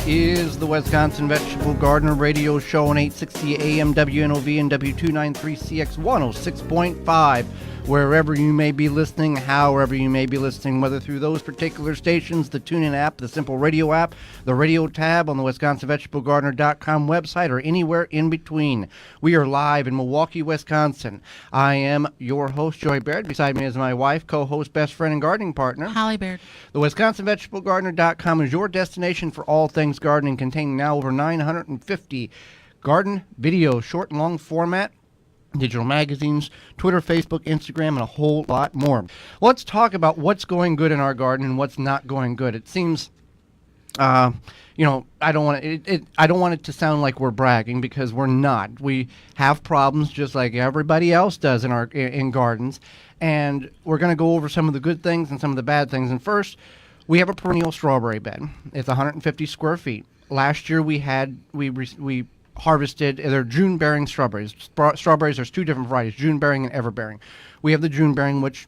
is the Wisconsin Vegetable Gardener Radio Show on 860 AM WNOV and W293CX 106.5. Wherever you may be listening, however you may be listening, whether through those particular stations, the TuneIn app, the Simple Radio app, the radio tab on the WisconsinVegetableGardener.com website, or anywhere in between. We are live in Milwaukee, Wisconsin. I am your host, Joy Baird. Beside me is my wife, co-host, best friend, and gardening partner, Holly Baird. The WisconsinVegetableGardener.com is your destination for all things gardening, containing now over 950 garden videos, short and long format, digital magazines, Twitter, Facebook, Instagram, and a whole lot more. Let's talk about what's going good in our garden and what's not going good. It seems, I don't want it to sound like we're bragging, because we're not. We have problems just like everybody else does in gardens, and we're going to go over some of the good things and some of the bad things. And first, we have a perennial strawberry bed. It's 150 square feet. Last year we harvested, they're June-bearing strawberries. Strawberries, there's two different varieties, June-bearing and ever-bearing. We have the June-bearing, which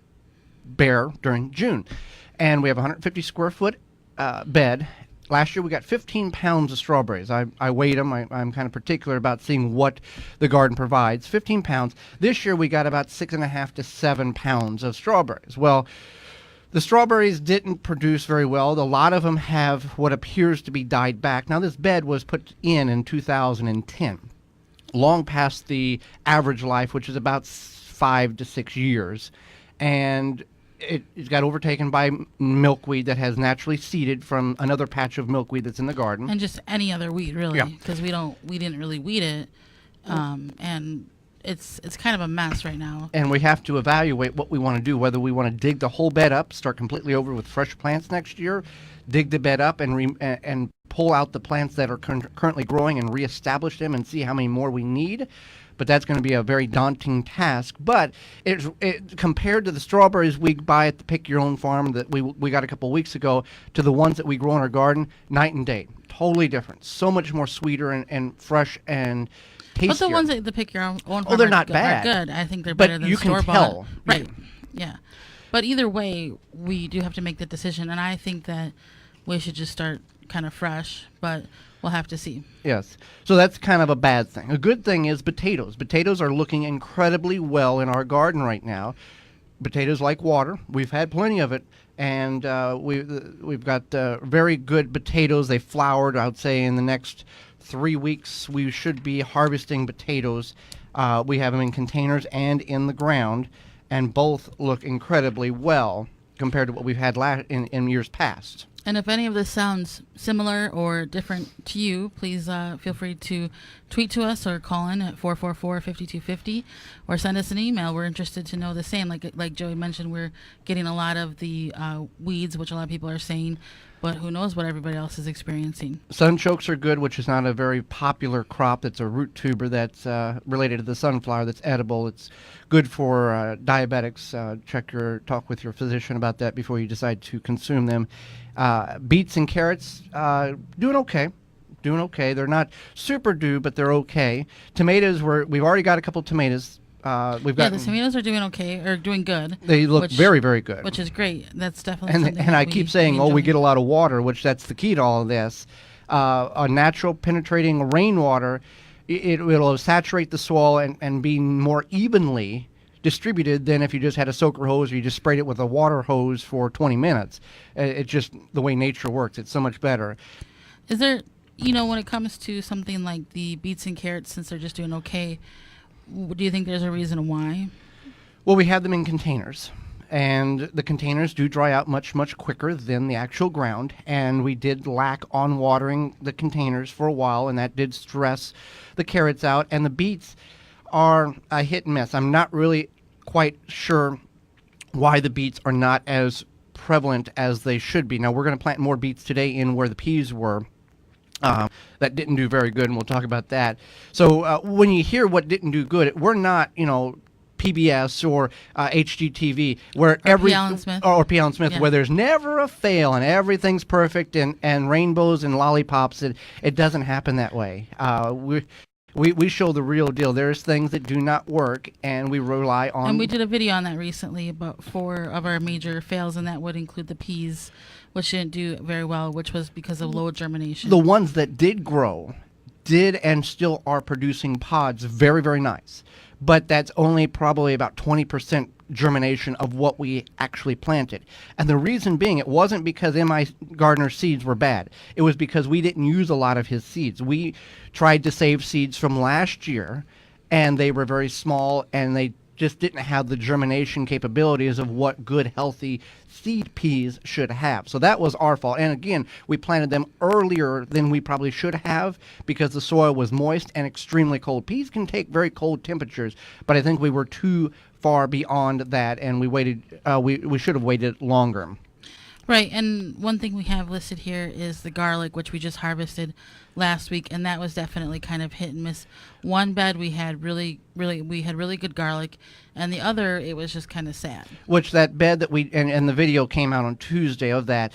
bear during June. And we have a 150 square foot bed. Last year we got 15 pounds of strawberries. I weighed them. I'm kind of particular about seeing what the garden provides. 15 pounds. This year we got about 6.5 to 7 pounds of strawberries. Well, the strawberries didn't produce very well. A lot of them have what appears to be died back. Now, this bed was put in 2010, long past the average life, which is about 5 to 6 years. And it got overtaken by milkweed that has naturally seeded from another patch of milkweed that's in the garden. And just any other weed, really, because we didn't really weed it, and it's kind of a mess right now. And we have to evaluate what we want to do, whether we want to dig the whole bed up, start completely over with fresh plants next year, dig the bed up and pull out the plants that are currently growing and reestablish them and see how many more we need. But that's going to be a very daunting task. But it compared to the strawberries we buy at the Pick Your Own Farm that we got a couple weeks ago to the ones that we grow in our garden, night and day. Totally different. So much more sweeter and fresh and tastier. But the ones that the Pick Your Own Farm they're not bad. are good. I think they're better than store-bought. But you can tell. Right. Yeah. But either way, we do have to make the decision. And I think that we should just start kind of fresh. But we'll have to see. Yes. So that's kind of a bad thing. A good thing is potatoes. Potatoes are looking incredibly well in our garden right now. Potatoes like water. We've had plenty of it. And we've got very good potatoes. They flowered, I would say, in the next 3 weeks. We should be harvesting potatoes. We have them in containers and in the ground. And both look incredibly well compared to what we've had in years past. And if any of this sounds similar or different to you, please feel free to tweet to us or call in at 444-5250 or send us an email. We're interested to know the same. Like Joey mentioned, we're getting a lot of the weeds, which a lot of people are saying, but who knows what everybody else is experiencing. Sunchokes are good, which is not a very popular crop. That's a root tuber that's related to the sunflower that's edible. It's good for diabetics. Talk with your physician about that before you decide to consume them. Beets and carrots, doing okay. They're not super due, but they're okay. Tomatoes, we've already got a couple tomatoes. The tomatoes are doing okay, or doing good. They look very, very good. Which is great. That's definitely something and I keep saying, we get a lot of water, which that's the key to all of this. A natural penetrating rainwater, it'll saturate the soil and be more evenly distributed than if you just had a soaker hose or you just sprayed it with a water hose for 20 minutes. It's just the way nature works. It's so much better. Is there, when it comes to something like the beets and carrots, since they're just doing okay, do you think there's a reason why? Well, we have them in containers, and the containers do dry out much, much quicker than the actual ground, and we did lack on watering the containers for a while, and that did stress the carrots out, and the beets are a hit and miss. I'm not really quite sure why the beets are not as prevalent as they should be. Now, we're going to plant more beets today in where the peas were. That didn't do very good, and we'll talk about that. So when you hear what didn't do good, we're not, PBS or HGTV, where P. Allen Smith, where there's never a fail and everything's perfect and rainbows and lollipops. It doesn't happen that way. We show the real deal. There's things that do not work, and we rely on. And we did a video on that recently about 4 of our major fails, and that would include the peas, which didn't do very well, which was because of low germination. The ones that did grow did and still are producing pods very, very nice. But that's only probably about 20% germination of what we actually planted. And the reason being, it wasn't because M.I. Gardner's seeds were bad. It was because we didn't use a lot of his seeds. We tried to save seeds from last year, and they were very small, and they just didn't have the germination capabilities of what good, healthy seed peas should have. So that was our fault. And again, we planted them earlier than we probably should have because the soil was moist and extremely cold. Peas can take very cold temperatures, but I think we were too far beyond that, and we waited. We should have waited longer. Right, and one thing we have listed here is the garlic, which we just harvested last week, and that was definitely kind of hit and miss. One bed we had really good garlic, and the other it was just kind of sad. Which that bed that we and the video came out on Tuesday of that,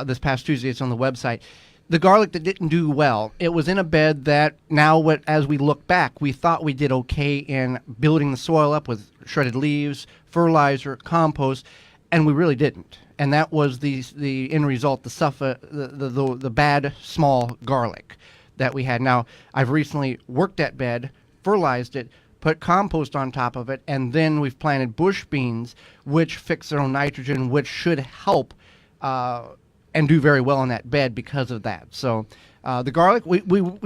this past Tuesday. It's on the website. The garlic that didn't do well, it was in a bed that now, as we look back, we thought we did okay in building the soil up with shredded leaves, fertilizer, compost, and we really didn't. And that was the end result, the bad small garlic that we had. Now, I've recently worked that bed, fertilized it, put compost on top of it, and then we've planted bush beans, which fix their own nitrogen, which should help and do very well in that bed because of that. So the garlic, we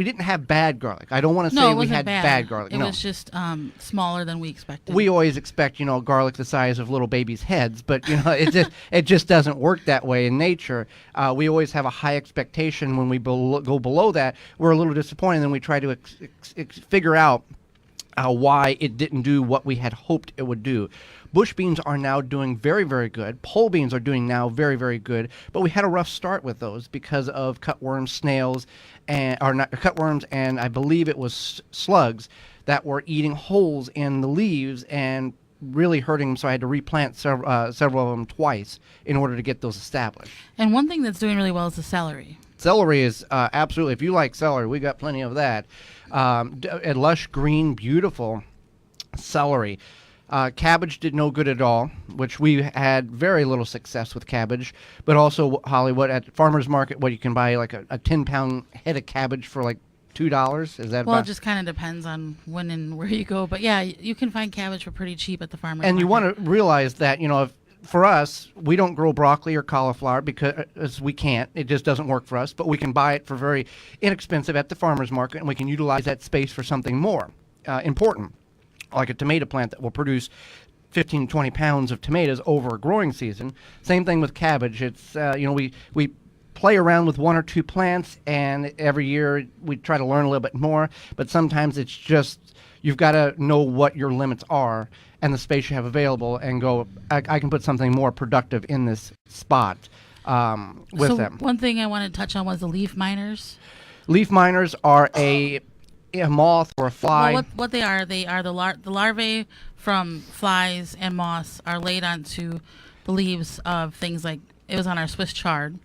didn't have bad garlic. I don't want to say we had bad garlic. It was just smaller than we expected. We always expect, garlic the size of little babies' heads, but it just doesn't work that way in nature. We always have a high expectation. When we go below that, we're a little disappointed, and then we try to figure out why it didn't do what we had hoped it would do. Bush beans are now doing very, very good. Pole beans are doing now very, very good. But we had a rough start with those because of cutworms, snails, and I believe it was slugs that were eating holes in the leaves and really hurting them. So I had to replant several of them twice in order to get those established. And one thing that's doing really well is the celery. Celery is absolutely, if you like celery, we got plenty of that. A lush green, beautiful celery. Cabbage did no good at all, which we had very little success with cabbage. But also, Hollywood, at farmer's market, you can buy like a 10-pound head of cabbage for like $2. Is that well? It just kind of depends on when and where you go. But yeah, you can find cabbage for pretty cheap at the farmer's market. And you want to realize that for us, we don't grow broccoli or cauliflower because we can't. It just doesn't work for us. But we can buy it for very inexpensive at the farmer's market, and we can utilize that space for something more important, like a tomato plant that will produce 15 to 20 pounds of tomatoes over a growing season. Same thing with cabbage. It's we play around with one or two plants, and every year we try to learn a little bit more. But sometimes it's just you've got to know what your limits are and the space you have available, and go, I can put something more productive in this spot with them. One thing I want to touch on was the leaf miners. Leaf miners are a moth or a fly. Well, what they are the larvae from flies and moths are laid onto the leaves of things like, it was on our Swiss chard,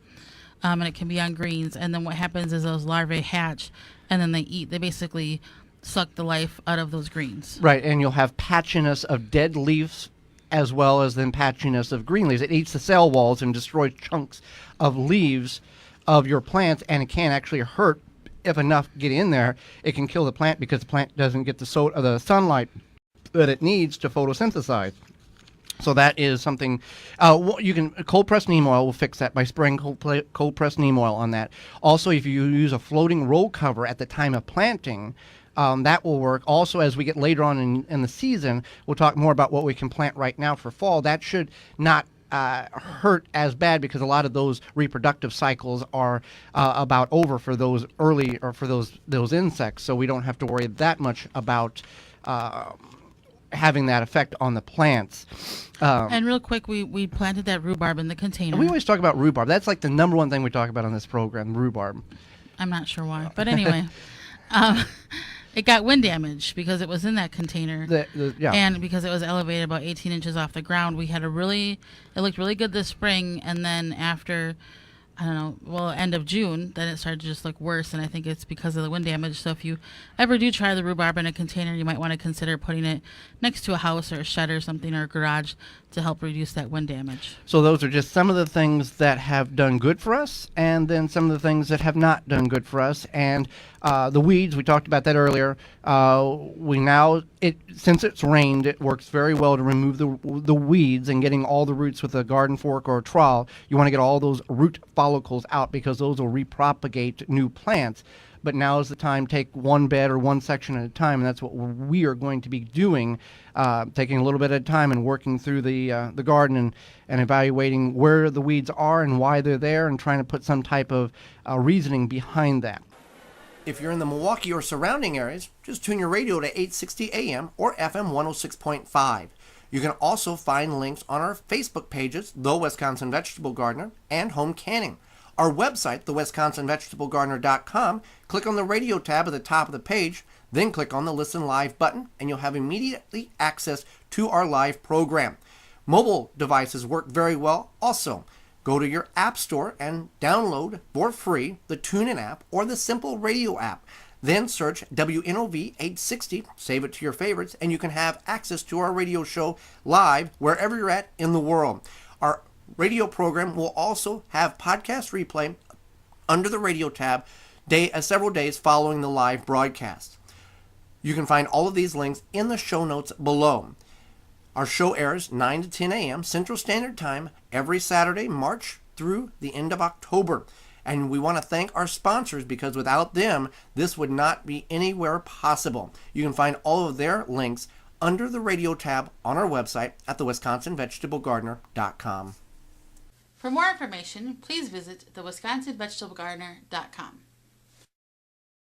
and it can be on greens. And then what happens is those larvae hatch, and then they basically suck the life out of those greens. Right, and you'll have patchiness of dead leaves as well as then patchiness of green leaves. It eats the cell walls and destroys chunks of leaves of your plants, and it can actually hurt. If enough get in there, it can kill the plant because the plant doesn't get the sunlight that it needs to photosynthesize. So that is something you can cold pressed neem oil will fix that by spraying cold pressed neem oil on that. Also, if you use a floating roll cover at the time of planting, that will work. Also, as we get later on in the season, we'll talk more about what we can plant right now for fall. That should not hurt as bad because a lot of those reproductive cycles are about over for those early or for those insects. So we don't have to worry that much about having that effect on the plants. And real quick, we planted that rhubarb in the container. We always talk about rhubarb. That's like the number one thing we talk about on this program, rhubarb. I'm not sure why, but anyway. It got wind damage because it was in that container, and because it was elevated about 18 inches off the ground. We had it looked really good this spring, and then after, end of June, then it started to just look worse, and I think it's because of the wind damage. So if you ever do try the rhubarb in a container, you might want to consider putting it next to a house or a shed or something, or a garage, to help reduce that wind damage. So those are just some of the things that have done good for us, and then some of the things that have not done good for us. And the weeds, we talked about that earlier. Since it's rained, it works very well to remove the weeds and getting all the roots with a garden fork or a trowel. You want to get all those root follicles out because those will repropagate new plants. But now is the time, take one bed or one section at a time, and that's what we are going to be doing, taking a little bit at a time and working through the garden and evaluating where the weeds are and why they're there and trying to put some type of reasoning behind that. If you're in the Milwaukee or surrounding areas, just tune your radio to 860 AM or FM 106.5. You can also find links on our Facebook pages, The Wisconsin Vegetable Gardener and Home Canning. Our website, thewisconsinvegetablegardener.com, click on the radio tab at the top of the page, then click on the Listen Live button, and you'll have immediately access to our live program. Mobile devices work very well also. Go to your app store and download for free the TuneIn app or the Simple Radio app. Then search WNOV 860, save it to your favorites, and you can have access to our radio show live wherever you're at in the world. Our radio program will also have podcast replay under the radio tab several days following the live broadcast. You can find all of these links in the show notes below. Our show airs 9 to 10 a.m. Central Standard Time every Saturday, March through the end of October. And we want to thank our sponsors because without them, this would not be anywhere possible. You can find all of their links under the radio tab on our website at thewisconsinvegetablegardener.com. For more information, please visit thewisconsinvegetablegardener.com.